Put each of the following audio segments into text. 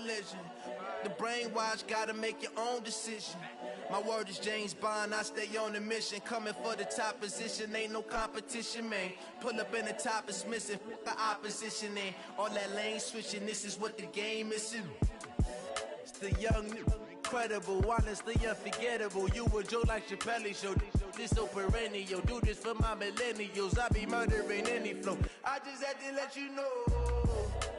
legend. The brainwash, gotta make your own decision. My word is James Bond, I stay on a mission. Coming for the top position, ain't no competition, man. Pull up in the top, it's missing, the opposition, and all that lane switching, this is what the game is. It's the young, incredible, honestly unforgettable. You a Joe like Chappelle show, this so perennial. Do this for my millennials, I be murdering any flow. I just had to let you know.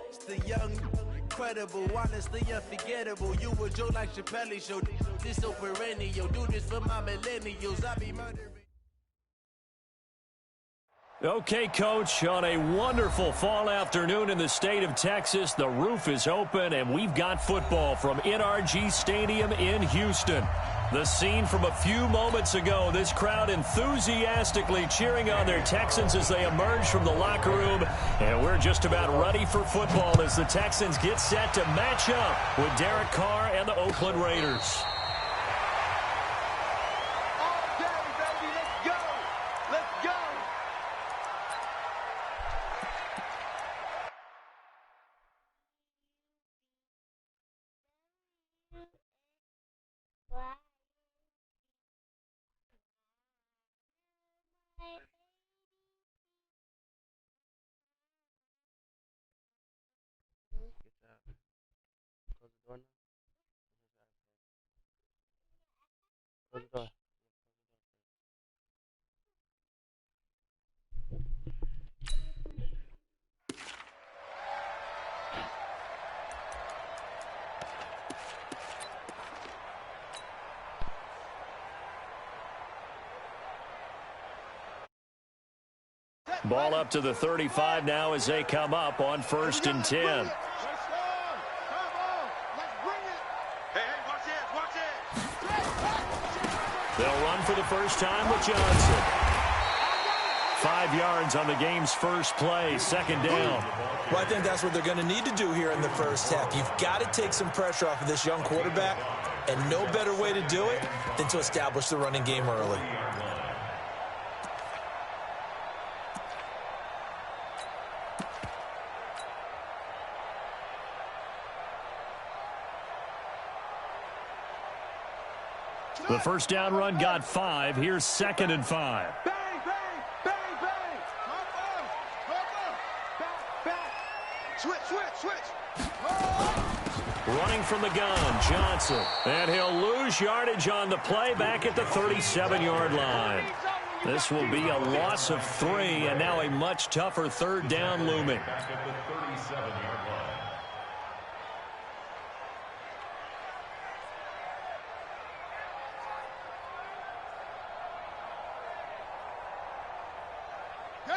It's the young, incredible, honestly unforgettable. You a Joe like Chappelle show, this so perennial. Do this for my millennials, I be murdering. Okay, Coach, on a wonderful fall afternoon in the state of Texas, the roof is open, and we've got football from NRG Stadium in Houston. The scene from a few moments ago, this crowd enthusiastically cheering on their Texans as they emerge from the locker room, and we're just about ready for football as the Texans get set to match up with Derek Carr and the Oakland Raiders. Ball up to the 35 now as they come up on 1st and 10. They'll run for the first time with Johnson. 5 yards on the game's first play, 2nd down. Well, I think that's what they're going to need to do here in the first half. You've got to take some pressure off of this young quarterback, and no better way to do it than to establish the running game early. The first down run got 5. Here's 2nd and 5. Bang, bang, bang, bang. Back. Switch. Running from the gun, Johnson. And he'll lose yardage on the play back at the 37-yard line. This will be a loss of 3, and now a much tougher 3rd down looming.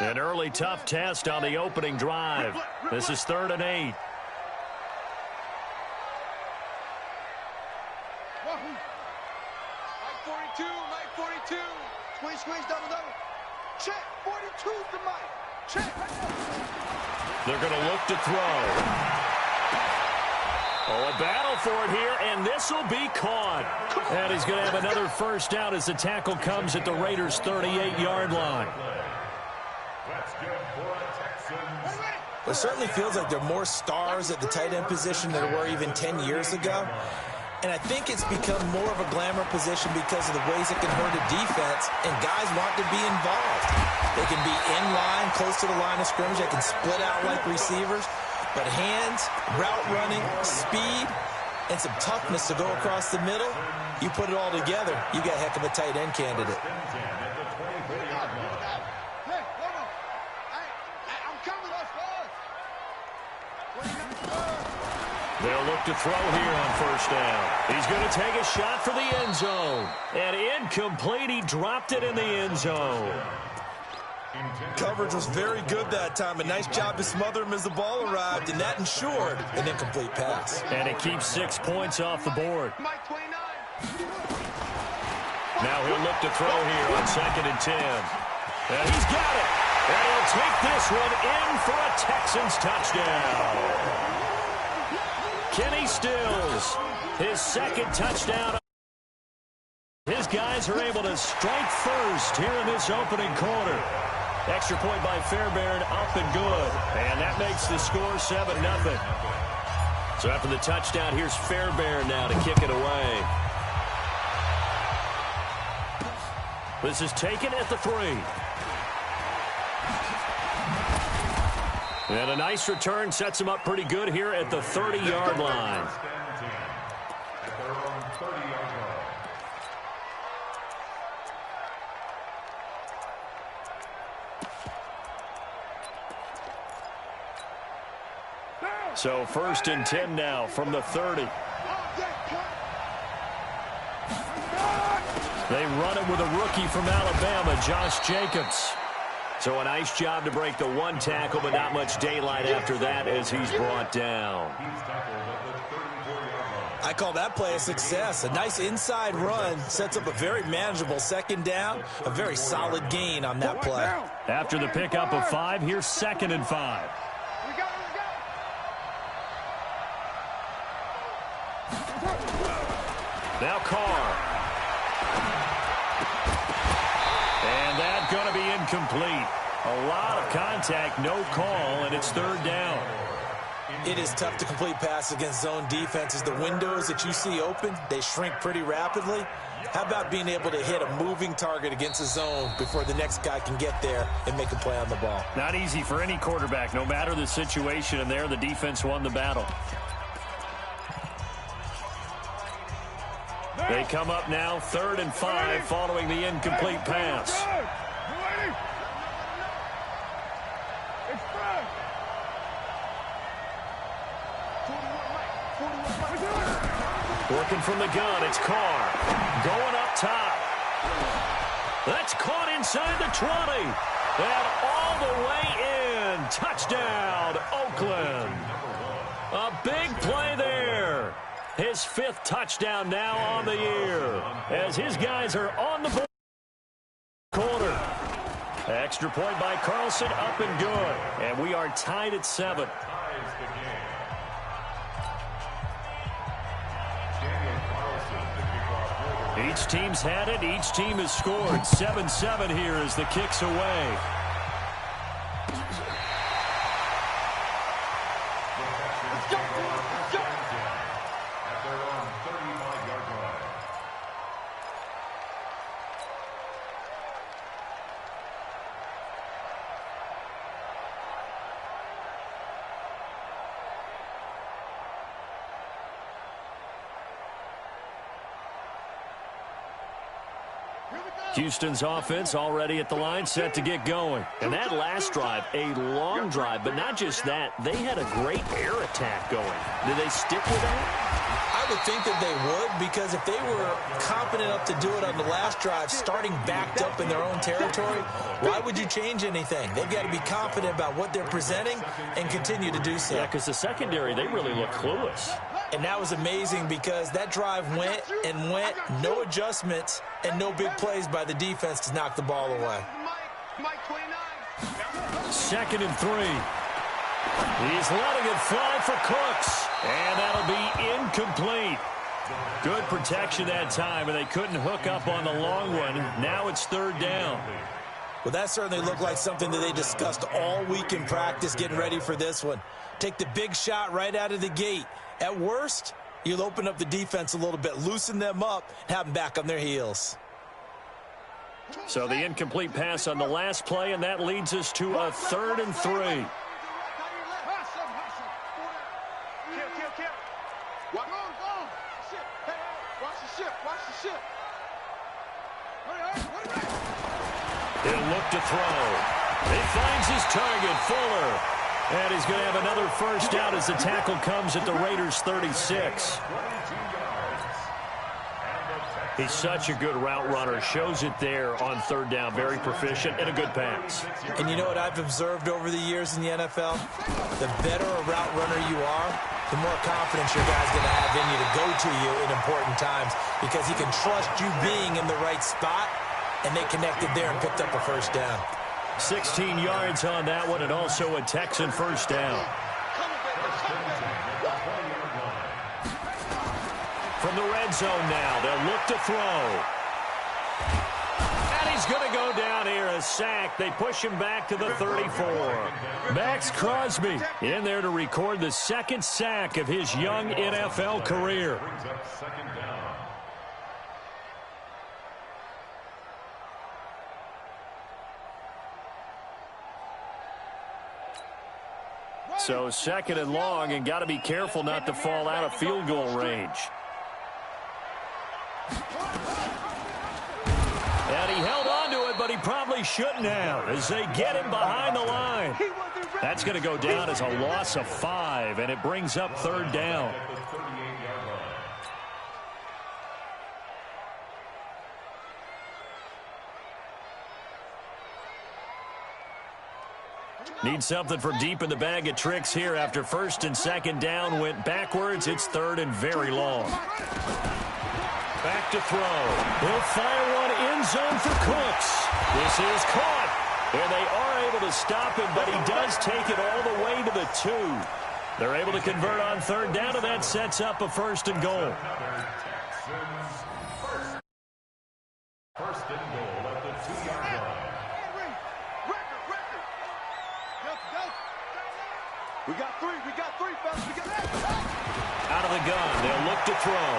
An early tough test on the opening drive. This is 3rd and 8. Mike 42. Squeeze, double. Check, 42's the Mike. Check. They're going to look to throw. Oh, a battle for it here, and this will be caught. And he's going to have another first down as the tackle comes at the Raiders' 38-yard line. It certainly feels like there are more stars at the tight end position than there were even 10 years ago. And I think it's become more of a glamour position because of the ways it can hurt a defense, and guys want to be involved. They can be in line, close to the line of scrimmage. They can split out like receivers. But hands, route running, speed, and some toughness to go across the middle, you put it all together, you got a heck of a tight end candidate. They'll look to throw here on 1st down. He's going to take a shot for the end zone. And incomplete. He dropped it in the end zone. Coverage was very good that time. A nice job to smother him as the ball arrived, and that ensured an incomplete pass. And it keeps 6 points off the board. Now he'll look to throw here on 2nd and 10. And he's got it. And he'll take this one in for a Texans touchdown. Kenny Stills, his 2nd touchdown. His guys are able to strike first here in this opening quarter. Extra point by Fairbairn, up and good. And that makes the score 7-0. So after the touchdown, here's Fairbairn now to kick it away. This is taken at the 3. And a nice return sets him up pretty good here at the 30-yard line. So 1st and 10 now from the 30. They run it with a rookie from Alabama, Josh Jacobs. So a nice job to break the 1 tackle, but not much daylight after that as he's brought down. I call that play a success. A nice inside run sets up a very manageable 2nd down. A very solid gain on that play. After the pickup of 5, here's 2nd and 5. Now Carr. And that's going to be incomplete. A lot of contact, no call, and it's 3rd down. It is tough to complete passes against zone defenses. The windows that you see open, they shrink pretty rapidly. How about being able to hit a moving target against a zone before the next guy can get there and make a play on the ball? Not easy for any quarterback, no matter the situation, and there the defense won the battle. They come up now 3rd and 5 following the incomplete pass. Working from the gun, it's Carr. Going up top. That's caught inside the 20. And all the way in. Touchdown, Oakland. A big play there. His 5th touchdown now on the year as his guys are on the board. Corner. Extra point by Carlson, up and good. And we are tied at 7. Each team's had it. Each team has scored. 7-7 here as the kick's away. Houston's offense already at the line, set to get going. And that last drive, a long drive, but not just that. They had a great air attack going. Did they stick with that? I would think that they would, because if they were confident enough to do it on the last drive, starting backed up in their own territory, why would you change anything? They've got to be confident about what they're presenting and continue to do so. Yeah, because the secondary, they really look clueless. And that was amazing because that drive went and went, no adjustments, and no big plays by the defense to knock the ball away. 2nd and 3. He's letting it fly for Cooks, and that'll be incomplete. Good protection that time, and they couldn't hook up on the long one. Now it's 3rd down. Well, that certainly looked like something that they discussed all week in practice getting ready for this one. Take the big shot right out of the gate. At worst, you'll open up the defense a little bit, loosen them up, and have them back on their heels. So the incomplete pass on the last play, and that leads us to a 3rd and 3. He'll look to throw. He finds his target, Fuller. And he's going to have another 1st down as the tackle comes at the Raiders' 36. He's such a good route runner. Shows it there on 3rd down. Very proficient and a good pass. And you know what I've observed over the years in the NFL? The better a route runner you are, the more confidence your guy's going to have in you to go to you in important times, because he can trust you being in the right spot, and they connected there and picked up a 1st down. 16 yards on that one, and also a Texan 1st down. From the red zone now, they'll look to throw. And he's going to go down here, a sack. They push him back to the 34. Max Crosby in there to record the second sack of his young NFL career. So second and long, and got to be careful not to fall out of field goal range. And he held on to it, but he probably shouldn't have as they get him behind the line. That's going to go down as a loss of 5, and it brings up third down. Need something from deep in the bag of tricks here after first and second down went backwards. It's third and very long. Back to throw. He'll fire one end zone for Cooks. This is caught. And they are able to stop him, but he does take it all the way to the 2. They're able to convert on third down, and that sets up a first and goal. First and goal at the 2-yard line. We got three, fellas. We got Out of the gun, they'll look to throw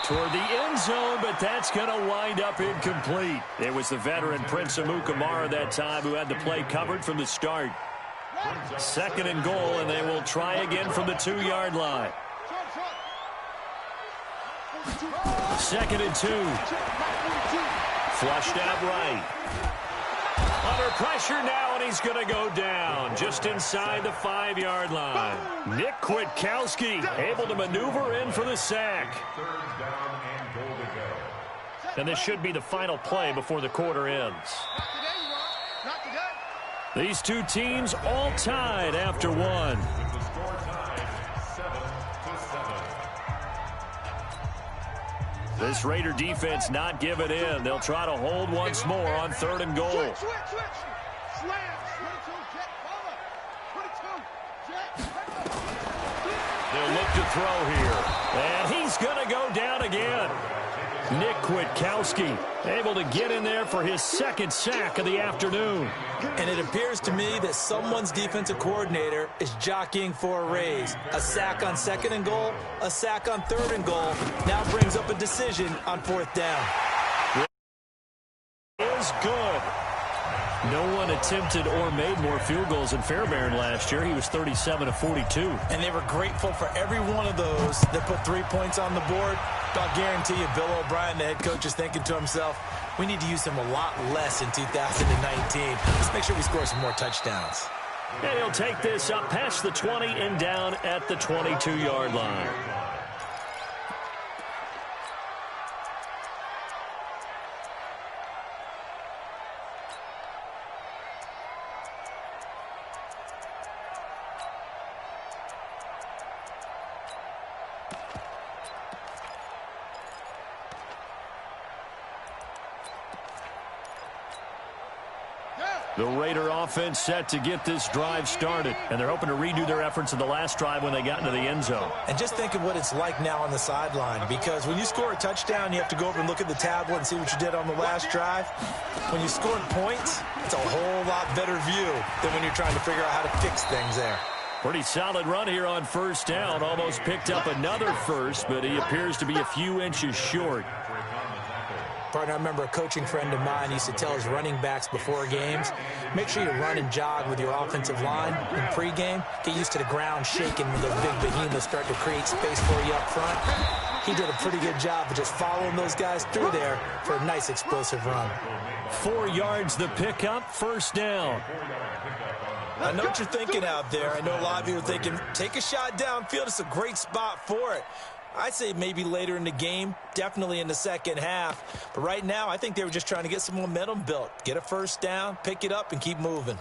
toward the end zone, but that's going to wind up incomplete. It was the veteran Prince Amukamara that time who had the play covered from the start. Second and goal, and they will try again from the 2-yard line. Second and 2. Flushed out right. Under pressure now, and he's going to go down just inside the 5-yard line. Nick Kwiatkowski able to maneuver in for the sack. Third down and goal to go. And this should be the final play before the quarter ends. These two teams all tied after one. With the score tied 7-7. This Raider defense not giving in. They'll try to hold once more on third and goal. They'll look to throw here. And he's going to go down again. Nick Kwiatkowski able to get in there for his second sack of the afternoon. And it appears to me that someone's defensive coordinator is jockeying for a raise. A sack on second and goal, a sack on third and goal, now brings up a decision on fourth down. Is good. No one attempted or made more field goals than Fairbairn last year. He was 37 of 42. And they were grateful for every one of those that put 3 points on the board. I'll guarantee you Bill O'Brien, the head coach, is thinking to himself, we need to use him a lot less in 2019. Let's make sure we score some more touchdowns. And he'll take this up past the 20 and down at the 22-yard line. The Raider offense set to get this drive started, and they're hoping to redo their efforts in the last drive when they got into the end zone. And just think of what it's like now on the sideline, because when you score a touchdown, you have to go over and look at the tablet and see what you did on the last drive. When you scored points, it's a whole lot better view than when you're trying to figure out how to fix things there. Pretty solid run here on first down. Almost picked up another first, but he appears to be a few inches short. Partner, I remember a coaching friend of mine used to tell his running backs before games, make sure you run and jog with your offensive line in pregame. Get used to the ground shaking when those big behemoths start to create space for you up front. He did a pretty good job of just following those guys through there for a nice explosive run. 4 yards the pickup, first down. I know what you're thinking out there. I know a lot of you are thinking, take a shot downfield. It's a great spot for it. I'd say maybe later in the game, definitely in the second half. But right now, I think they were just trying to get some momentum built. Get a first down, pick it up, and keep moving.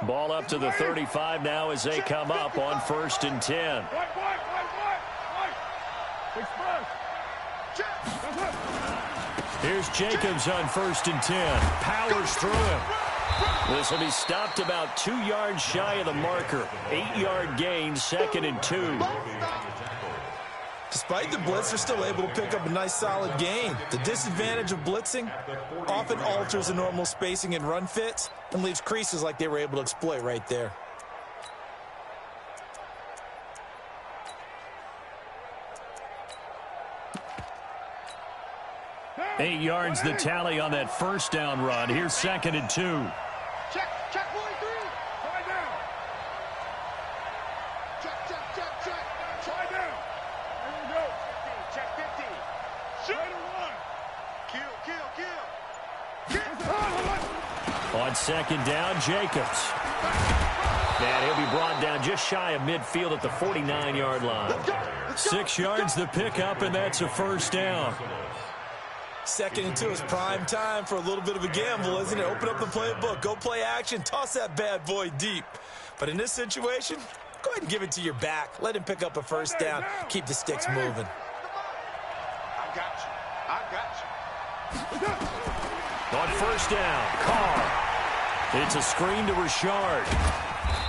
Ball up to the 35 now as they come up on first and 10. Here's Jacobs on first and 10. Powers through him. This will be stopped about 2 yards shy of the marker. 8-yard gain, second and 2. Despite the blitz, they're still able to pick up a nice solid gain. The disadvantage of blitzing often alters the normal spacing and run fits and leaves creases like they were able to exploit right there. 8 yards the tally on that first down run. Here's 2nd and 2. Check, check, 43. Try down. Check, check, check, check. Try down. There we go. Check 50. Shoot. Kill, kill, kill. Kill. On 2nd down, Jacobs. And he'll be brought down just shy of midfield at the 49-yard line. 6 yards the pickup, and that's a first down. 2nd and 2 is prime time for a little bit of a gamble, isn't it? Open up the playbook, go play action, toss that bad boy deep. But in this situation, go ahead and give it to your back. Let him pick up a first down. Keep the sticks moving. I got you. I got you. On first down, Carr. It's a screen to Richard.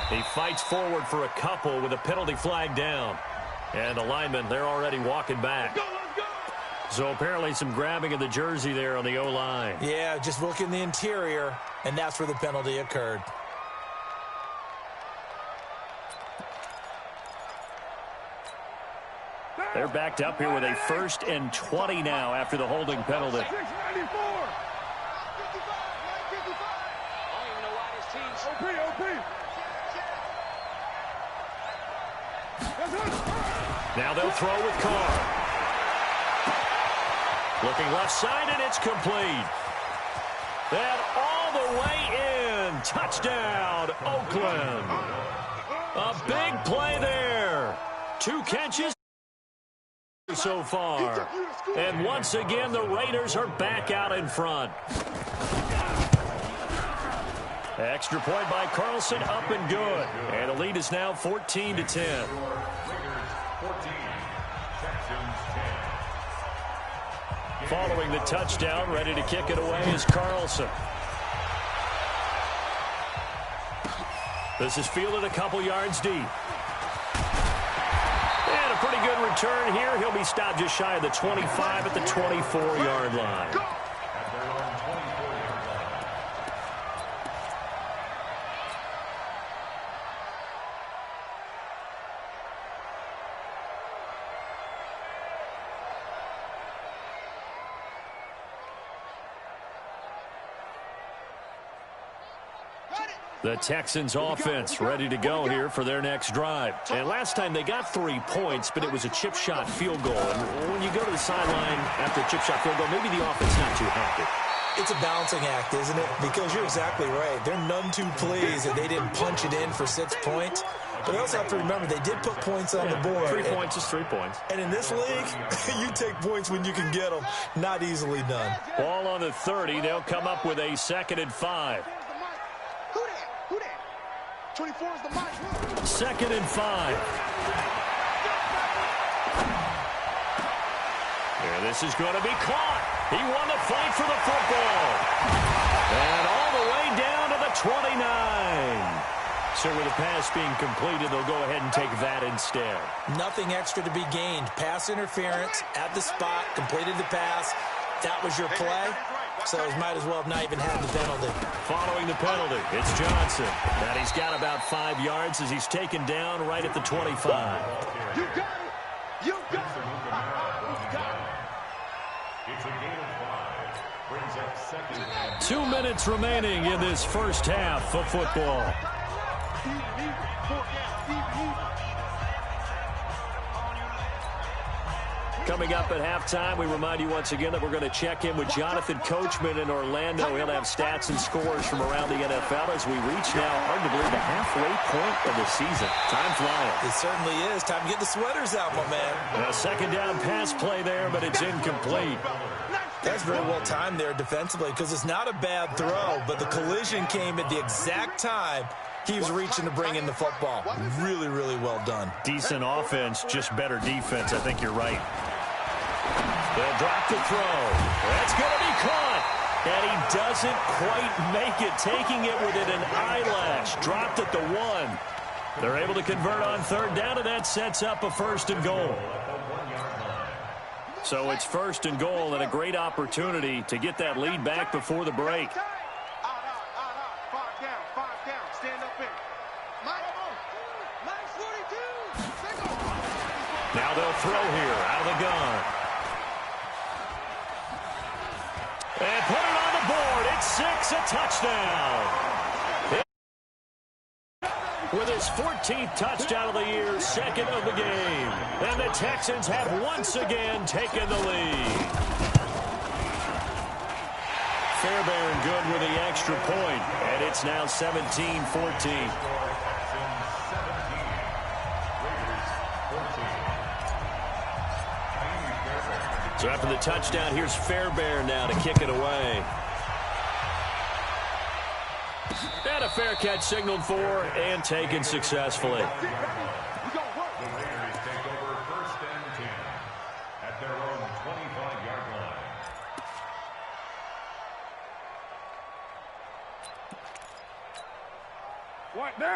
He fights forward for a couple with a penalty flag down. And the linemen, they're already walking back. So apparently some grabbing of the jersey there on the O-line. Yeah, just look in the interior, and that's where the penalty occurred. They're backed up here with a 1st and 20 now after the holding penalty. 694. 55, 55. I don't even know why this team's OP. Now they'll throw with Carr. Looking left side, and it's complete. And all the way in. Touchdown, Oakland. A big play there. 2 catches so far. And once again, the Raiders are back out in front. Extra point by Carlson, up and good. And the lead is now 14-10. Raiders 14, Texans 10. Following the touchdown, ready to kick it away is Carlson. This is fielded a couple yards deep. And a pretty good return here. He'll be stopped just shy of the 25 at the 24-yard line. At their own 24-yard line. The Texans offense ready to go here for their next drive. And last time they got 3 points, but it was a chip shot field goal. And when you go to the sideline after a chip shot field goal, maybe the offense not too happy. It's a balancing act, isn't it? Because you're exactly right. They're none too pleased that they didn't punch it in for 6 points. But you also have to remember they did put points on the board. 3 points is 3 points. And in this league, you take points when you can get them. Not easily done. Ball on the 30. They'll come up with a 2nd and 5. Who that? 24 is the mic. 2nd and 5. Yeah, this is going to be caught. He won the fight for the football. And all the way down to the 29. So with the pass being completed, they'll go ahead and take that instead. Nothing extra to be gained. Pass interference at the spot, completed the pass. That was your play. So he might as well have not even had the penalty. Following the penalty, it's Johnson. And he's got about 5 yards as he's taken down right at the 25. You got it. You got it. It's a gain of 5. Brings up 2nd and 2 minutes remaining in this first half of football. Coming up at halftime, we remind you once again that we're going to check in with Jonathan Coachman in Orlando. He'll have stats and scores from around the NFL as we reach now, hard to believe, the halfway point of the season. Time flying. It certainly is. Time to get the sweaters out, my man. A 2nd down pass play there, but it's incomplete. That's very well timed there defensively because it's not a bad throw, but the collision came at the exact time he was reaching to bring in the football. Really, really well done. Decent offense, just better defense. I think you're right. They'll drop the throw. That's going to be caught. And he doesn't quite make it, taking it within an eyelash. Dropped at the 1. They're able to convert on 3rd down, and that sets up a 1st and goal. So it's 1st and goal and a great opportunity to get that lead back before the break. Now they'll throw here out of the gun. And put it on the board. It's 6, a touchdown. With his 14th touchdown of the year, 2nd of the game. And the Texans have once again taken the lead. Fairbairn good with the extra point, and it's now 17-14. So after the touchdown, here's Fairbairn now to kick it away. And a fair catch signaled for and taken successfully. The Raiders take over 1st and 10 at their own 25-yard line.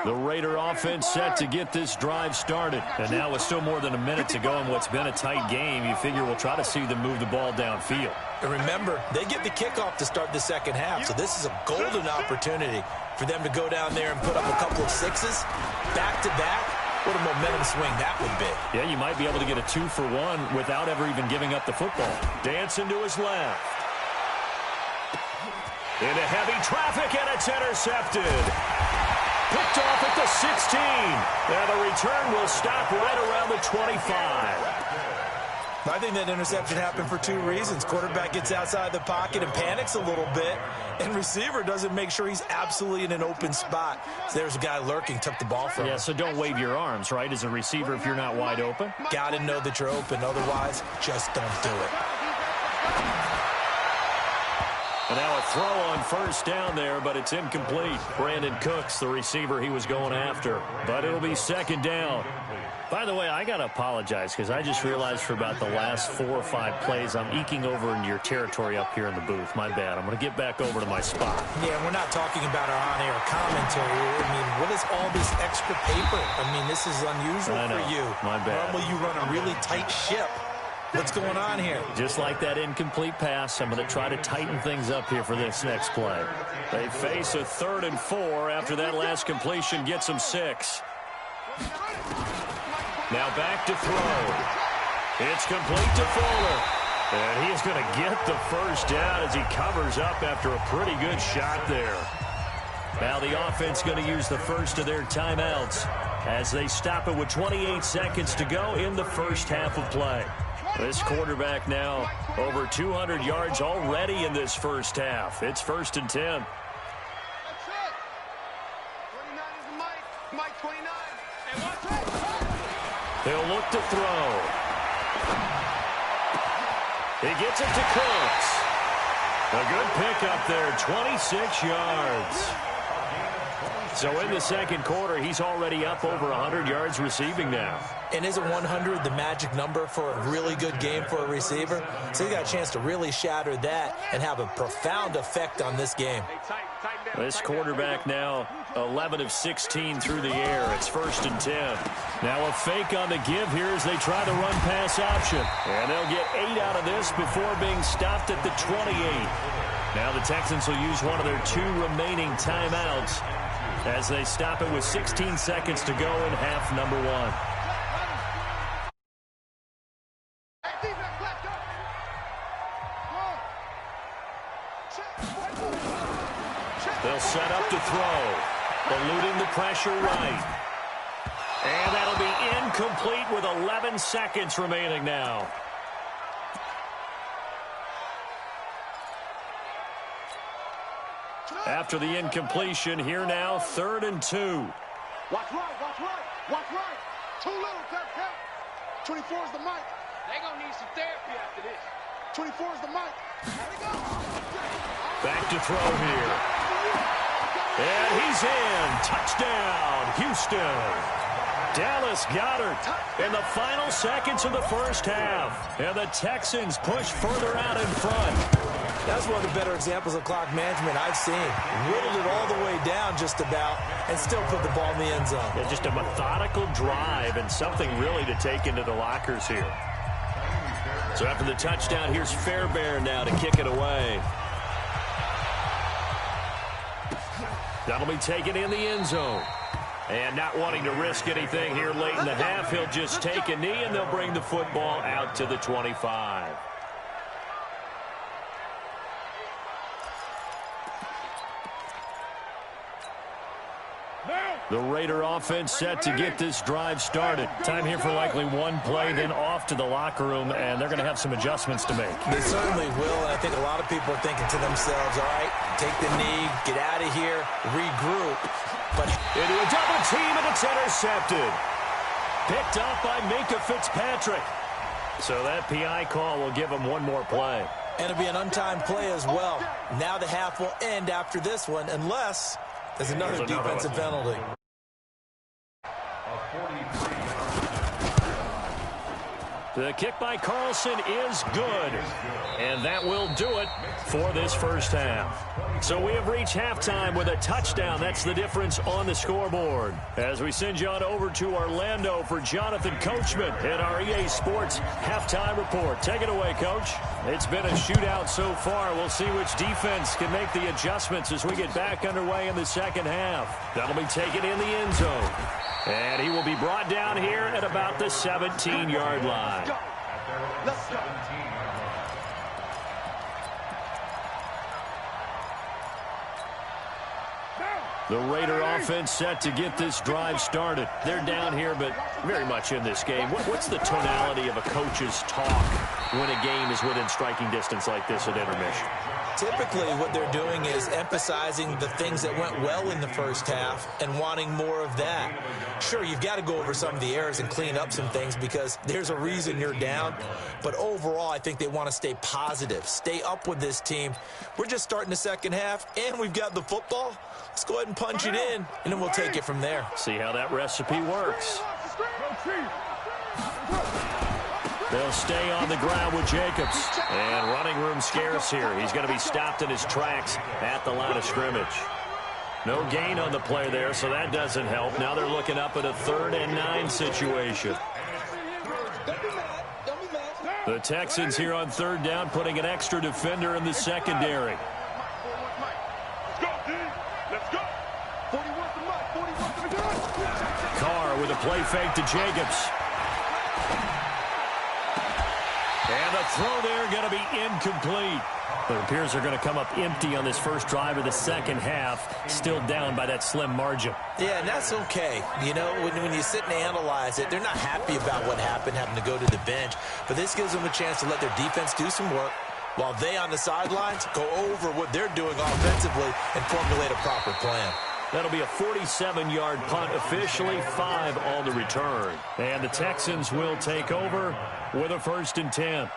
The Raider offense set to get this drive started. And now with still more than a minute to go in what's been a tight game, you figure we'll try to see them move the ball downfield. And remember, they get the kickoff to start the second half, so this is a golden opportunity for them to go down there and put up a couple of 6s back-to-back. What a momentum swing that would be. Yeah, you might be able to get a 2-for-1 without ever even giving up the football. Dancing to his left. Into heavy traffic, and it's intercepted. Picked off at the 16. And the return will stop right around the 25. I think that interception happened for 2 reasons. Quarterback gets outside the pocket and panics a little bit, and receiver doesn't make sure he's absolutely in an open spot. So there's a guy lurking, took the ball from him. Yeah, so don't wave your arms, right, as a receiver if you're not wide open. Got to know that you're open. Otherwise, just don't do it. And now a throw on 1st down there, but it's incomplete. Brandon Cooks, the receiver he was going after. But it'll be 2nd down. By the way, I got to apologize because I just realized for about the last 4 or 5 plays, I'm eking over into your territory up here in the booth. My bad. I'm going to get back over to my spot. Yeah, we're not talking about our on-air commentary. I mean, what is all this extra paper? I mean, this is unusual for you. My bad. Normally you run a really tight ship. What's going on here? Just like that incomplete pass, I'm going to try to tighten things up here for this next play. They face a 3rd and 4 after that last completion gets them 6. Now back to throw. It's complete to Fuller. And he's going to get the 1st down as he covers up after a pretty good shot there. Now the offense going to use the first of their timeouts as they stop it with 28 seconds to go in the 1st half of play. This quarterback now over 200 yards already in this 1st half. It's 1st and 10. That's it. 29 is the Mike 29. And watch it. He'll look to throw. He gets it to Cooks. A good pickup there, 26 yards. So in the 2nd quarter, he's already up over 100 yards receiving now. And isn't 100 the magic number for a really good game for a receiver? So he got a chance to really shatter that and have a profound effect on this game. This quarterback now 11 of 16 through the air. It's 1st and 10. Now a fake on the give here as they try the run-pass option. And they'll get 8 out of this before being stopped at the 28. Now the Texans will use one of their 2 remaining timeouts as they stop it with 16 seconds to go in half number 1. They'll set up to throw. Eluding the pressure right. And that'll be incomplete with 11 seconds remaining now. After the incompletion, here now, 3rd and 2. Watch right, watch right, watch right. Too little, tap. 24 is the mic. They're going to need some therapy after this. 24 is the mic. There we go. Back to throw here. And he's in. Touchdown, Houston. Dallas Goedert in the final seconds of the 1st half. And the Texans push further out in front. That's one of the better examples of clock management I've seen. Whittled it all the way down just about and still put the ball in the end zone. Yeah, just a methodical drive and something really to take into the lockers here. So after the touchdown, here's Fairbairn now to kick it away. That'll be taken in the end zone. And not wanting to risk anything here late in the half, he'll just take a knee, and they'll bring the football out to the 25. The Raider offense set to get this drive started. Time here for likely one play, then off to the locker room, and they're going to have some adjustments to make. They certainly will, and I think a lot of people are thinking to themselves, all right, take the knee, get out of here, regroup. But into a double team, and it's intercepted. Picked up by Minkah Fitzpatrick. So that PI call will give him one more play. And it'll be an untimed play as well. Now the half will end after this one, unless there's another defensive penalty. The kick by Carlson is good. And that will do it for this first half. So we have reached halftime with a touchdown. That's the difference on the scoreboard. As we send you on over to Orlando for Jonathan Coachman in our EA Sports Halftime Report. Take it away, Coach. It's been a shootout so far. We'll see which defense can make the adjustments as we get back underway in the second half. That'll be taken in the end zone. And he will be brought down here at about the 17-yard line. Let's go. The Raider offense set to get this drive started. They're down here, but very much in this game. What's the tonality of a coach's talk when a game is within striking distance like this at intermission? Typically, what they're doing is emphasizing the things that went well in the first half and wanting more of that. Sure, you've got to go over some of the errors and clean up some things because there's a reason you're down. But overall, I think they want to stay positive, stay up with this team. We're just starting the second half, and we've got the football. Let's go ahead and punch it in, and then we'll take it from there. See how that recipe works. They'll stay on the ground with Jacobs. And running room scarce here. He's going to be stopped in his tracks at the line of scrimmage. No gain on the play there, so that doesn't help. Now they're looking up at a 3rd and 9 situation. The Texans here on 3rd down, putting an extra defender in the secondary. Carr with a play fake to Jacobs. And the throw there going to be incomplete. It appears they're going to come up empty on this first drive of the second half, still down by that slim margin. Yeah, and that's okay. You know, when you sit and analyze it, they're not happy about what happened, having to go to the bench. But this gives them a chance to let their defense do some work while they on the sidelines go over what they're doing offensively and formulate a proper plan. That'll be a 47-yard punt, officially 5 on the return. And the Texans will take over with a 1st and 10.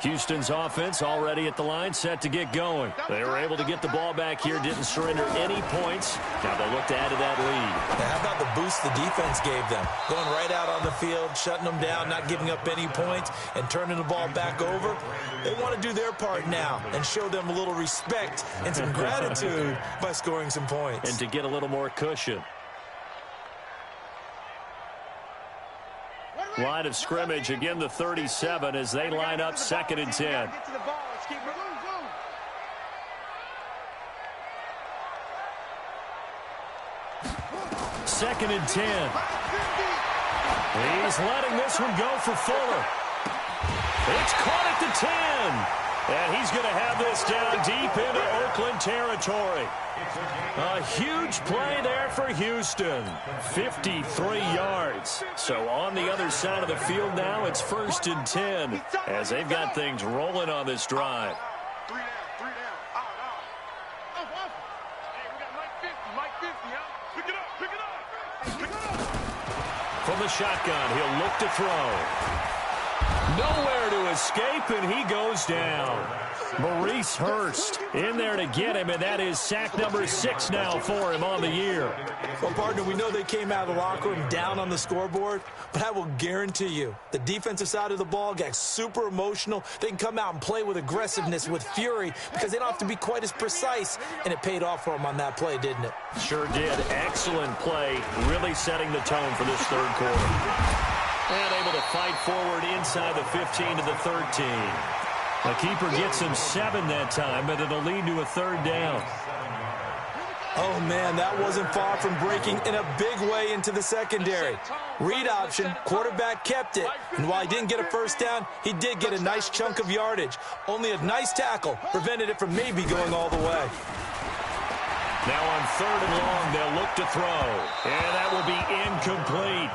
Houston's offense already at the line, set to get going. They were able to get the ball back here, didn't surrender any points. Now they'll look to add to that lead. Now, how about the boost the defense gave them? Going right out on the field, shutting them down, not giving up any points, and turning the ball back over. They want to do their part now and show them a little respect and some gratitude by scoring some points. And to get a little more cushion. Line of scrimmage, again the 37 as they line up 2nd and 10. 2nd and 10. He's letting this one go for Fuller. It's caught at the 10. And he's going to have this down deep into Oakland territory. A huge play there for Houston. 53 yards. So on the other side of the field now, it's 1st and 10 as they've got things rolling on this drive. 3 down, 3 down. Out. Hey, we got Mike 50, huh? Pick it up. From the shotgun, he'll look to throw. Nowhere to escape, and he goes down. Maurice Hurst in there to get him, and that is sack number 6 now for him on the year. Well, partner, we know they came out of the locker room down on the scoreboard, but I will guarantee you the defensive side of the ball got super emotional. They can come out and play with aggressiveness, with fury, because they don't have to be quite as precise, and it paid off for them on that play, didn't it? Sure did. Excellent play, really setting the tone for this 3rd quarter. And able to fight forward inside the 15 to the 13. The keeper gets him 7 that time, but it'll lead to a 3rd down. Oh, man, that wasn't far from breaking in a big way into the secondary. Read option, quarterback kept it. And while he didn't get a 1st down, he did get a nice chunk of yardage. Only a nice tackle prevented it from maybe going all the way. Now on 3rd and long, they'll look to throw. And that will be incomplete.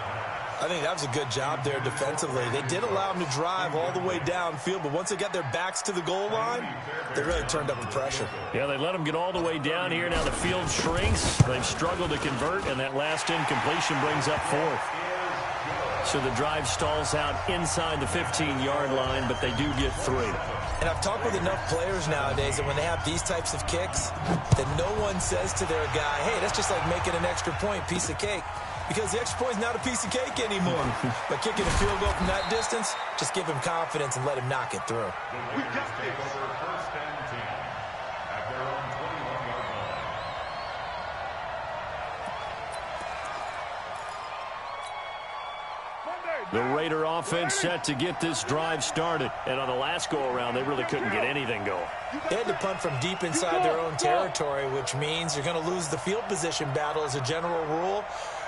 I think that was a good job there defensively. They did allow him to drive all the way downfield, but once they got their backs to the goal line, they really turned up the pressure. Yeah, they let him get all the way down here. Now the field shrinks. They've struggled to convert, and that last incompletion brings up 4th. So the drive stalls out inside the 15-yard line, but they do get 3. And I've talked with enough players nowadays that when they have these types of kicks, that no one says to their guy, hey, that's just like making an extra point, piece of cake. Because the extra point is not a piece of cake anymore. But kicking a field goal from that distance, just give him confidence and let him knock it through. We got this. Over 1st and 10 at their own 21-yard line. The Raider offense set to get this drive started. And on the last go-around, they really couldn't get anything going. They had to punt from deep inside their own territory, which means you're going to lose the field position battle as a general rule.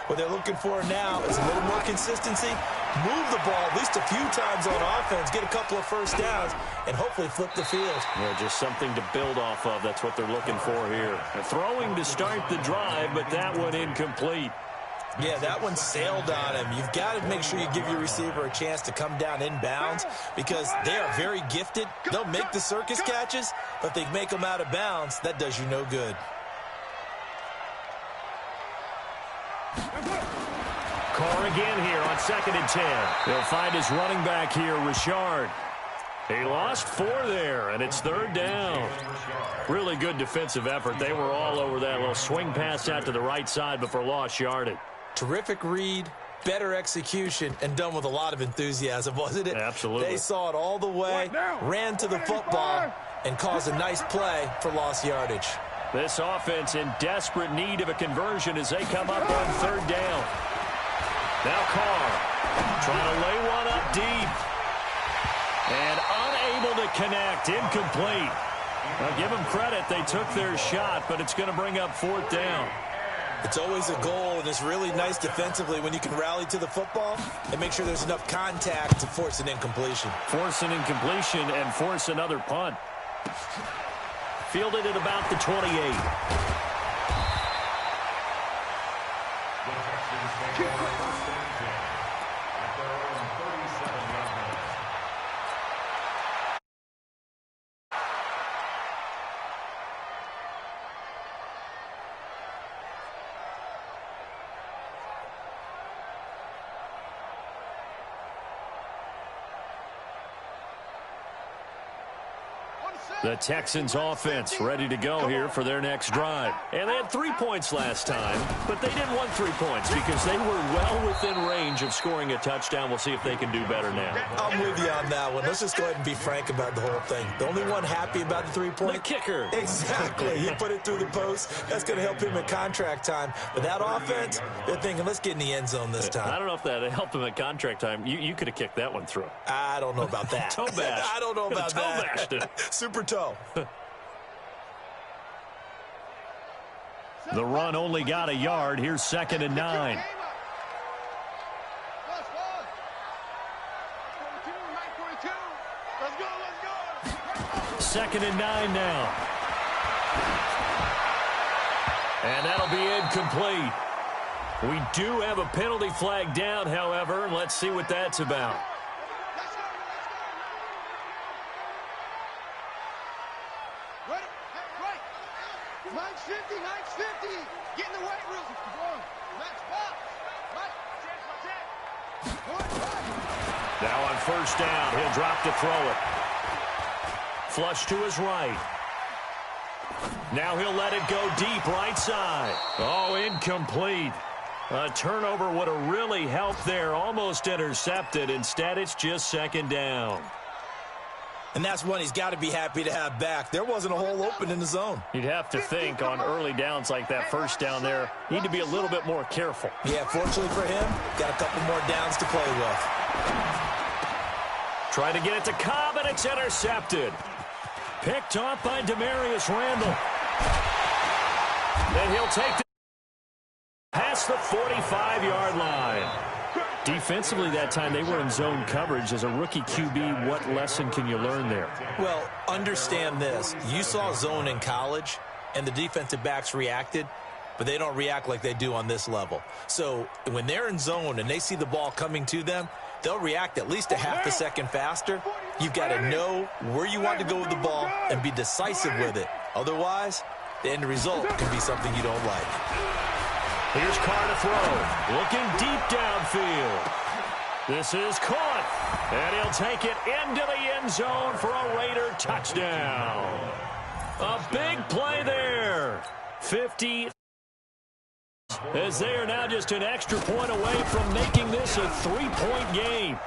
What they're looking for now is a little more consistency, move the ball at least a few times on offense, get a couple of 1st downs, and hopefully flip the field. Yeah, just something to build off of. That's what they're looking for here. Throwing to start the drive, but that one incomplete. Yeah, that one sailed on him. You've got to make sure you give your receiver a chance to come down inbounds because they are very gifted. They'll make the circus catches, but if they make them out of bounds, that does you no good. Carr again here on 2nd and 10. They'll find his running back here, Richard. He lost 4 there, and it's 3rd down. Really good defensive effort. They were all over that little swing pass out to the right side before lost yardage. Terrific read, better execution, and done with a lot of enthusiasm, wasn't it? Absolutely. They saw it all the way, ran to the football, and caused a nice play for lost yardage. This offense in desperate need of a conversion as they come up on 3rd down. Now Carr trying to lay one up deep. And unable to connect. Incomplete. Now give them credit. They took their shot, but it's going to bring up 4th down. It's always a goal, and it's really nice defensively when you can rally to the football and make sure there's enough contact to force an incompletion. Force an incompletion and force another punt. Fielded at about the 28. The Texans take over 1st and 10 at their own 37-yard line. The Texans offense ready to go here for their next drive. And they had 3 points last time, but they didn't want 3 points because they were well within range of scoring a touchdown. We'll see if they can do better now. I'm with you on that one. Let's just go ahead and be frank about the whole thing. The only one happy about the 3-point? The kicker. Exactly. He put it through the post. That's going to help him in contract time. But that offense, they're thinking, let's get in the end zone this time. I don't know if that helped him at contract time. You could have kicked that one through. I don't know about that. Toe bash. I don't know about toe that. bashed it. Super toe. The run only got a yard. Here's 2nd and 9. Second and 9 now. And that'll be incomplete. We do have a penalty flag down, however. Let's see what that's about. Now on 1st down, he'll drop to throw it. Flush to his right. Now he'll let it go deep right side. Oh, incomplete. A turnover would have really helped there. Almost intercepted. Instead, it's just 2nd down. And that's one he's got to be happy to have back. There wasn't a hole open in the zone. You'd have to think on early downs like that 1st down there, need to be a little bit more careful. Yeah, fortunately for him, got a couple more downs to play with. Trying to get it to Cobb, and it's intercepted. Picked off by Demarius Randall. And he'll take it past the 45-yard line. Defensively that time, they were in zone coverage. As a rookie QB, what lesson can you learn there? Well, understand this. You saw zone in college, and the defensive backs reacted, but they don't react like they do on this level. So when they're in zone and they see the ball coming to them, they'll react at least a half a second faster. You've got to know where you want to go with the ball and be decisive with it. Otherwise, the end result can be something you don't like. Here's Carr to throw. Looking deep downfield. This is caught. And he'll take it into the end zone for a Raider touchdown. A big play there. 50. As they are now just an extra point away from making this a 3-point game.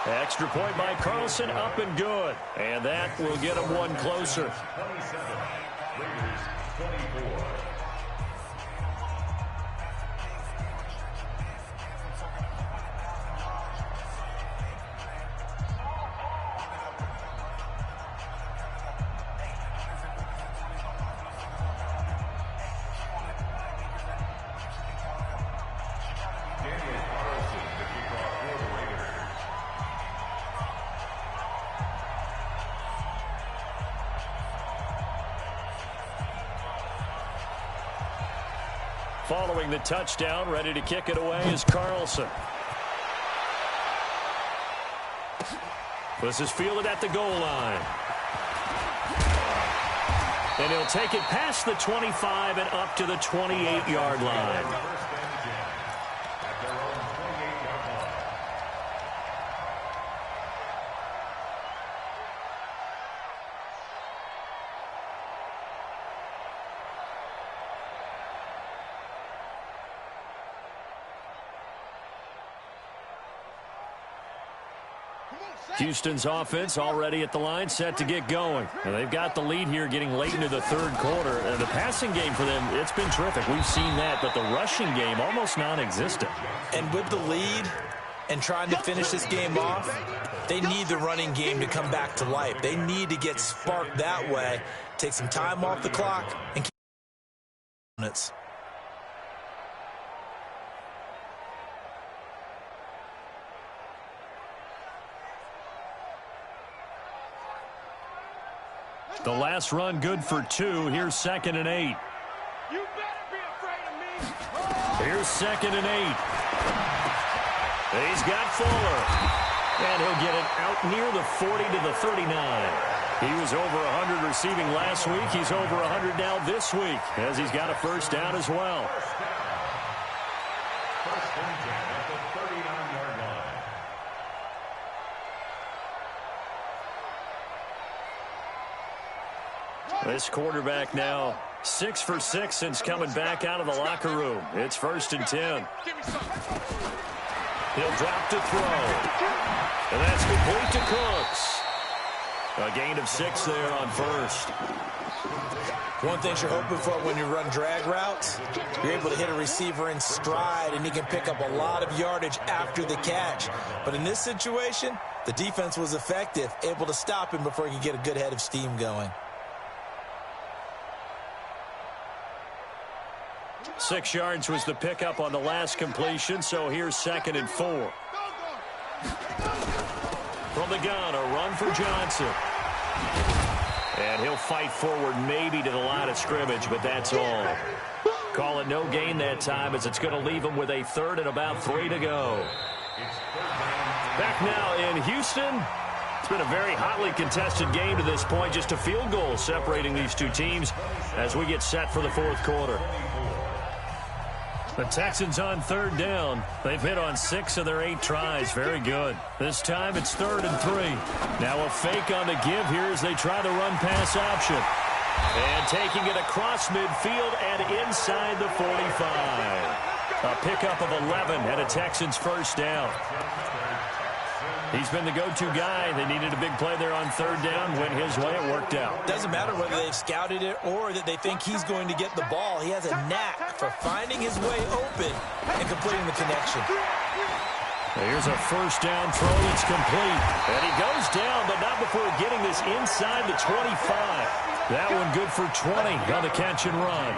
Extra point by Carlson, up and good. And that will get them one closer. 27, Raiders 24. Following the touchdown, ready to kick it away is Carlson. This is fielded at the goal line. And he'll take it past the 25 and up to the 28-yard line. Houston's offense already at the line, set to get going. And they've got the lead here getting late into the third quarter. And the passing game for them, it's been terrific. We've seen that, but the rushing game almost non-existent. And with the lead and trying to finish this game off, they need the running game to come back to life. They need to get sparked that way, take some time off the clock, and keep minutes. The last run good for 2. Here's 2nd and 8. You better be afraid of me. Here's 2nd and 8. He's got Fuller. And he'll get it out near the 40 to the 39. He was over 100 receiving last week. He's over 100 now this week, as he's got a first down as well. First and 10 at the 39-yard line. This quarterback now 6 for 6 since coming back out of the locker room. It's 1st and 10. He'll drop to throw. And that's complete to Cooks. A gain of 6 there on first. One thing you're hoping for when you run drag routes, you're able to hit a receiver in stride, and he can pick up a lot of yardage after the catch. But in this situation, the defense was effective, able to stop him before he could get a good head of steam going. 6 yards was the pickup on the last completion, so here's 2nd and 4. From the gun, a run for Johnson. And he'll fight forward maybe to the line of scrimmage, but that's all. Call it no gain that time, as it's going to leave him with a 3rd and about 3 to go. Back now in Houston. It's been a very hotly contested game to this point. Just a field goal separating these two teams as we get set for the 4th quarter. The Texans on 3rd down. They've hit on 6 of their 8 tries. Very good. This time it's 3rd and 3. Now a fake on the give here as they try the run-pass option. And taking it across midfield and inside the 45. A pickup of 11 and a Texans first down. He's been the go-to guy. They needed a big play there on 3rd down. Went his way. It worked out. Doesn't matter whether they've scouted it or that they think he's going to get the ball. He has a knack for finding his way open and completing the connection. Here's a first down throw that's complete. And he goes down, but not before getting this inside the 25. That one good for 20 on the catch and run.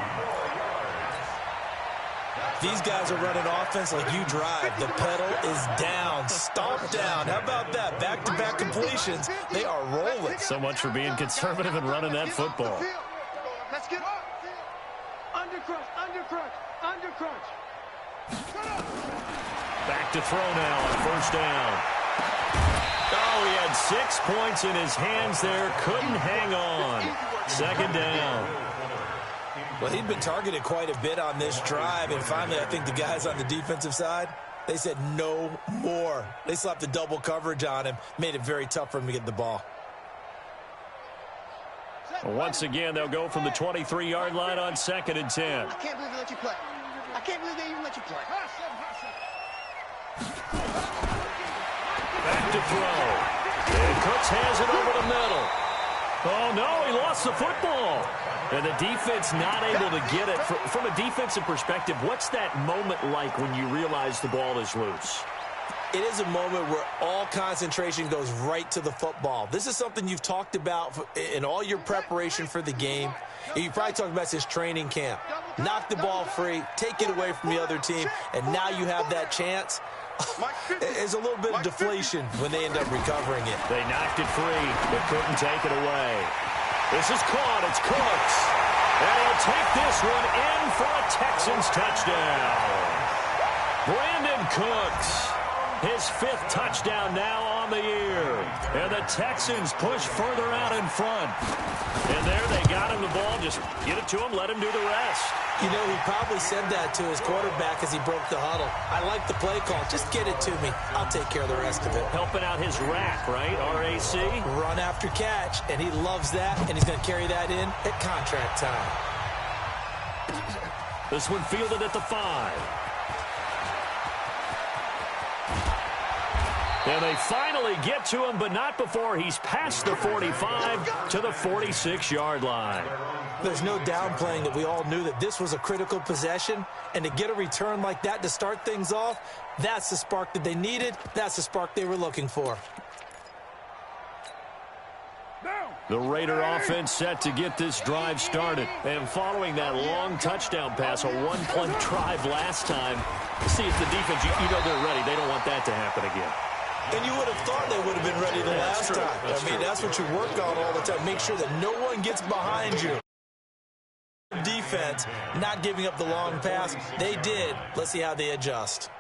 These guys are running offense like you drive. The pedal is down, stomp down. How about that? Back-to-back completions. They are rolling. So much for being conservative and running that football. Let's get up. Undercrunch, undercrunch, undercrunch. Back to throw now on first down. Oh, he had 6 points in his hands there. Couldn't hang on. Second down. Well, he'd been targeted quite a bit on this drive, and finally I think the guys on the defensive side, they said no more. They slapped the double coverage on him, made it very tough for him to get the ball. Once again, they'll go from the 23-yard line on 2nd and 10. I can't believe they let you play. I can't believe they even let you play. Back to throw. And Cooks has it over the middle. Oh, no, he lost the football. And the defense not able to get it. From a defensive perspective, what's that moment like when you realize the ball is loose? It is a moment where all concentration goes right to the football. This is something you've talked about in all your preparation for the game. You probably talked about this training camp. Knock the ball free, take it away from the other team, and now you have that chance. There's a little bit of deflation when they end up recovering it. They knocked it free, but couldn't take it away. This is caught. It's Cooks. And he'll take this one in for a Texans touchdown. Brandon Cooks. His 5th touchdown now on the year. And the Texans push further out in front. And there they got him the ball. Just get it to him, let him do the rest. You know, he probably said that to his quarterback as he broke the huddle. I like the play call. Just get it to me. I'll take care of the rest of it. Helping out his rack, right? RAC. Run after catch, and he loves that, and he's going to carry that in at contract time. This one fielded at the 5. And they finally get to him, but not before he's past the 45 to the 46-yard line. There's no downplaying that we all knew that this was a critical possession, and to get a return like that to start things off, that's the spark that they needed. That's the spark they were looking for. The Raider offense set to get this drive started. And following that long touchdown pass, a one-play drive last time, see if the defense, you know they're ready. They don't want that to happen again. And you would have thought they would have been ready the last time. I mean, that's what you work on all the time. Make sure that no one gets behind you. Defense, not giving up the long pass. They did. Let's see how they adjust.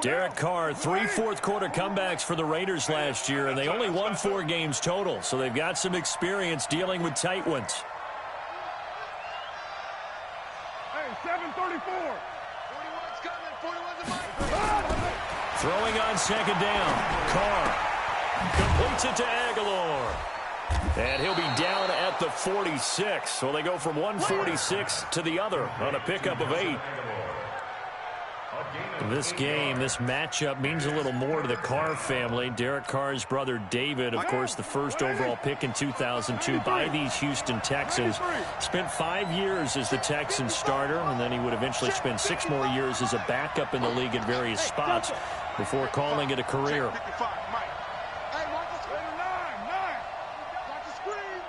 Derek Carr, 3 fourth-quarter comebacks for the Raiders last year, and they only won 4 games total, so they've got some experience dealing with tight ones. Hey, 734. 41's coming. 41's a mic. Throwing on 2nd down. Carr completes it to Aguilar. And he'll be down at the 46. So they go from 146 to the other on a pickup of 8. This game, this matchup means a little more to the Carr family. Derek Carr's brother David, of course, the first overall pick in 2002 by these Houston Texans. Spent 5 years as the Texans starter, and then he would eventually spend 6 more years as a backup in the league at various spots before calling it a career. Hey, Marcus, 9. Watch the screen.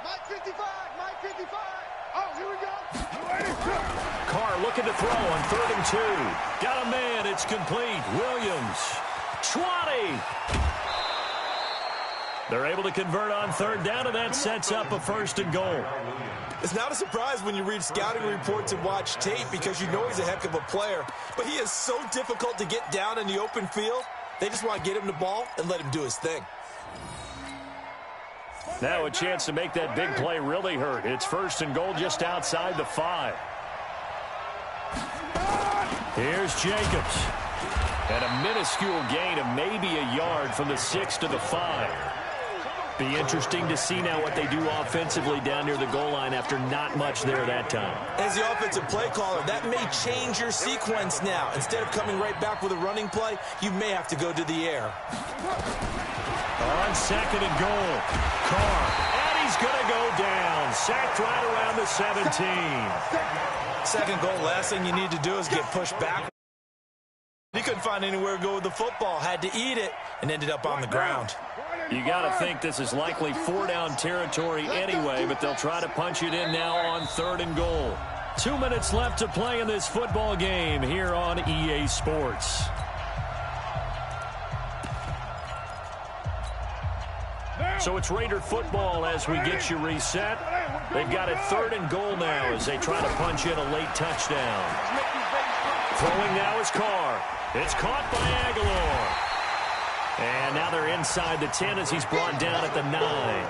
Mike 55. Mike 55. Oh, here we go. Carr looking to throw on 3rd and 2. Got a man. It's complete. Williams. 20. They're able to convert on 3rd down, and that sets up a 1st and goal. It's not a surprise when you read scouting reports and watch tape because you know he's a heck of a player. But he is so difficult to get down in the open field. They just want to get him the ball and let him do his thing. Now a chance to make that big play really hurt. It's 1st and goal just outside the 5. Here's Jacobs. And a minuscule gain of maybe a yard from the 6 to the 5. Be interesting to see now what they do offensively down near the goal line after not much there that time. As the offensive play caller, that may change your sequence now. Instead of coming right back with a running play, you may have to go to the air. On 2nd and goal, Carr, and he's going to go down. Sacked right around the 17. second goal, last thing you need to do is get pushed back. He couldn't find anywhere to go with the football, had to eat it, and ended up on the ground. You got to think this is likely 4-down territory anyway, but they'll try to punch it in now on 3rd and goal. 2 minutes left to play in this football game here on EA Sports. So it's Raider football as we get you reset. They've got it 3rd and goal now as they try to punch in a late touchdown. Throwing now is Carr. It's caught by Aguilar. And now they're inside the 10 as he's brought down at the 9.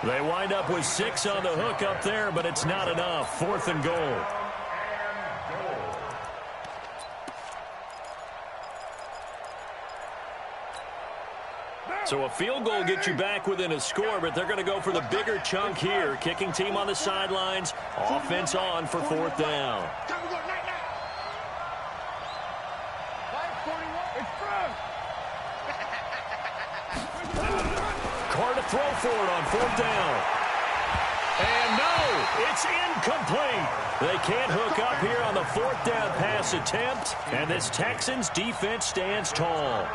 They wind up with 6 on the hook up there, but it's not enough. 4th and goal. So a field goal gets you back within a score, but they're going to go for the bigger chunk here. Kicking team on the sidelines. Offense on for 4th down. Carr to throw for it on 4th down. And no, it's incomplete. They can't hook up here on the 4th down pass attempt, and this Texans defense stands tall.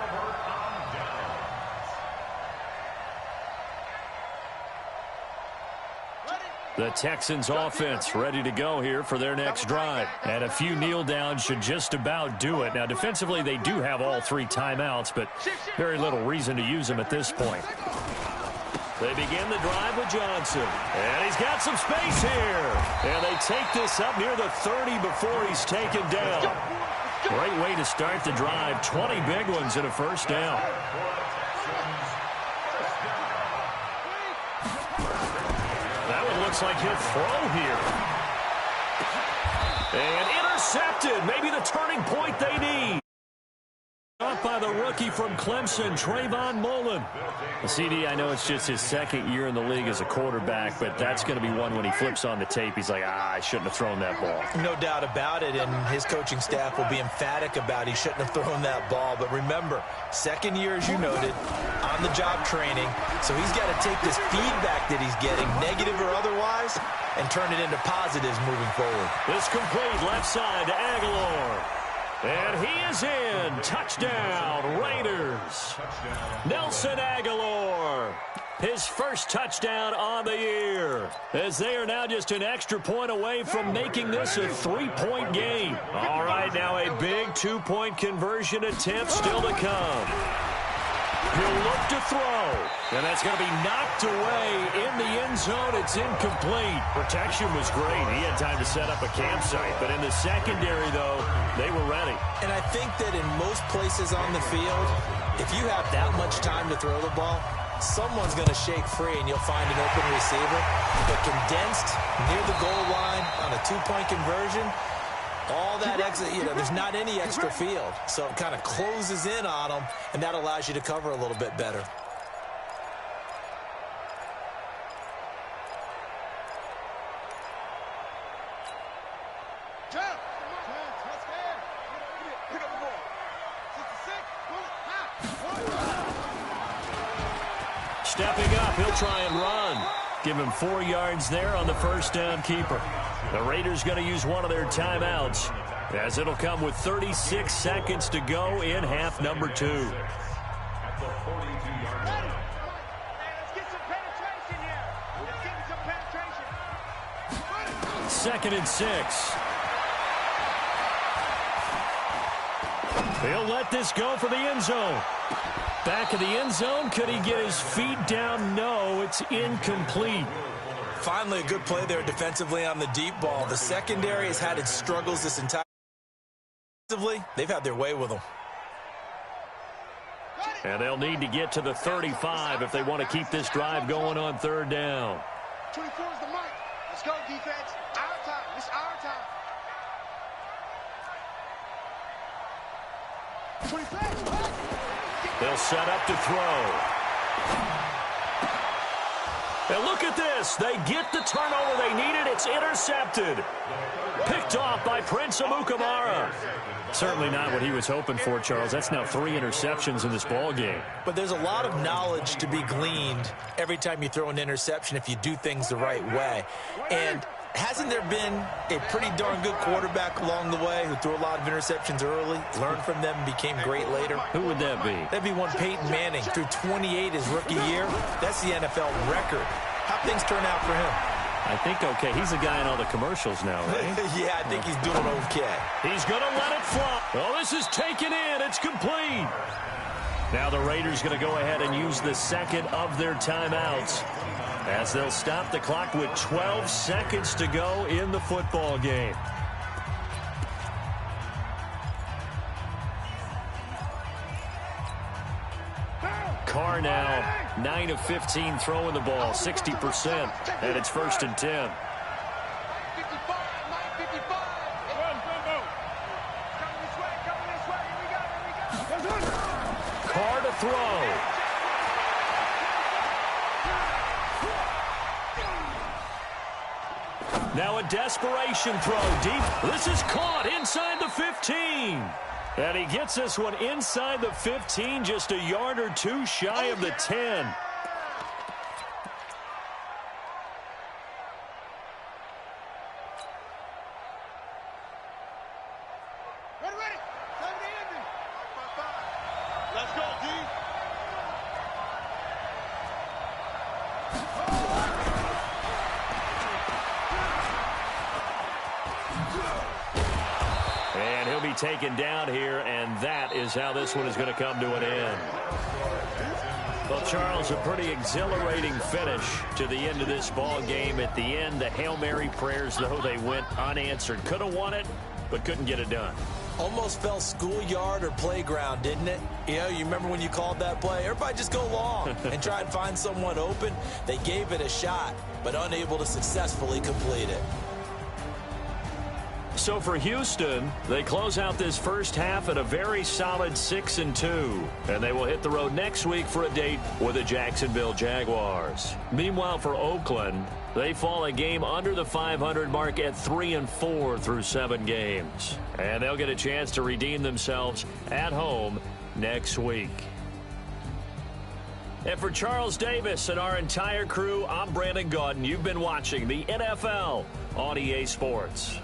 The Texans offense ready to go here for their next drive. And a few kneel downs should just about do it. Now, defensively, they do have all 3 timeouts, but very little reason to use them at this point. They begin the drive with Johnson. And he's got some space here. And they take this up near the 30 before he's taken down. Great way to start the drive. 20 big ones and a 1st down. Looks like he'll throw here. And intercepted. Maybe the turning point they need. Up by the rookie from Clemson, Trayvon Mullen. The CD, I know it's just his 2nd year in the league as a quarterback, but that's going to be one when he flips on the tape. He's like, I shouldn't have thrown that ball. No doubt about it, and his coaching staff will be emphatic about he shouldn't have thrown that ball. But remember, 2nd year, as you noted, on-the-job training, so he's got to take this feedback that he's getting, negative or otherwise, and turn it into positives moving forward. This complete left side to Aguilar. And he is in. Touchdown, Raiders. Nelson Aguilar. His 1st touchdown on the year. As they are now just an extra point away from making this a 3-point game. All right, now a big 2-point conversion attempt still to come. He'll look to throw. And that's going to be knocked away in the end zone. It's incomplete. Protection was great. He had time to set up a campsite. But in the secondary, though, they were ready. And I think that in most places on the field, if you have that much time to throw the ball, someone's going to shake free and you'll find an open receiver. But condensed near the goal line on a 2-point conversion, all that extra, there's not any extra field. So it kind of closes in on them, and that allows you to cover a little bit better. Stepping up, he'll try and run. Give him 4 yards there on the 1st down keeper. The Raiders going to use one of their timeouts, as it'll come with 36 seconds to go in half number 2. At the 42-yard line. Let's get some penetration here. Let's get some penetration. 2nd and 6. He'll let this go for the end zone. Back of the end zone. Could he get his feet down? No, it's incomplete. Finally, a good play there defensively on the deep ball. The secondary has had its struggles this entire defensively. They've had their way with them. And they'll need to get to the 35 if they want to keep this drive going on 3rd down. 24 is the mark. Let's go, defense. Our time. It's our time. 25. They'll set up to throw. And look at this. They get the turnover they needed. It's intercepted. Picked off by Prince Amukamara. Certainly not what he was hoping for, Charles. That's now 3 interceptions in this ball game. But there's a lot of knowledge to be gleaned every time you throw an interception if you do things the right way. And hasn't there been a pretty darn good quarterback along the way who threw a lot of interceptions early, learned from them, and became great later? Who would that be? That'd be one Peyton Manning. Threw 28 his rookie year. That's the NFL record. How'd things turn out for him? I think okay. He's the guy in all the commercials now, right? Yeah, I think he's doing okay. He's going to let it fly. Oh, this is taken in. It's complete. Now the Raiders going to go ahead and use the second of their timeouts as they'll stop the clock with 12 seconds to go in the football game. Carr now 9 of 15 throwing the ball, 60%, and it's 1st and 10. Carr to throw. Now a desperation throw deep. This is caught inside the 15. And he gets this one inside the 15, just a yard or two shy of the 10. Ready. Let's go, D. And he'll be taken down here, and that is how this one is going to come to an end. Well, Charles, a pretty exhilarating finish to the end of this ball game. At the end, the Hail Mary prayers, though, they went unanswered. Could have won it, but couldn't get it done. Almost fell schoolyard or playground, didn't it? You know, you remember when you called that play? Everybody just go long and try and find someone open. They gave it a shot, but unable to successfully complete it. So for Houston, they close out this first half at a very solid 6-2. And they will hit the road next week for a date with the Jacksonville Jaguars. Meanwhile, for Oakland, they fall a game under the 500 mark at 3-4 through 7 games. And they'll get a chance to redeem themselves at home next week. And for Charles Davis and our entire crew, I'm Brandon Gaudin. You've been watching the NFL on EA Sports.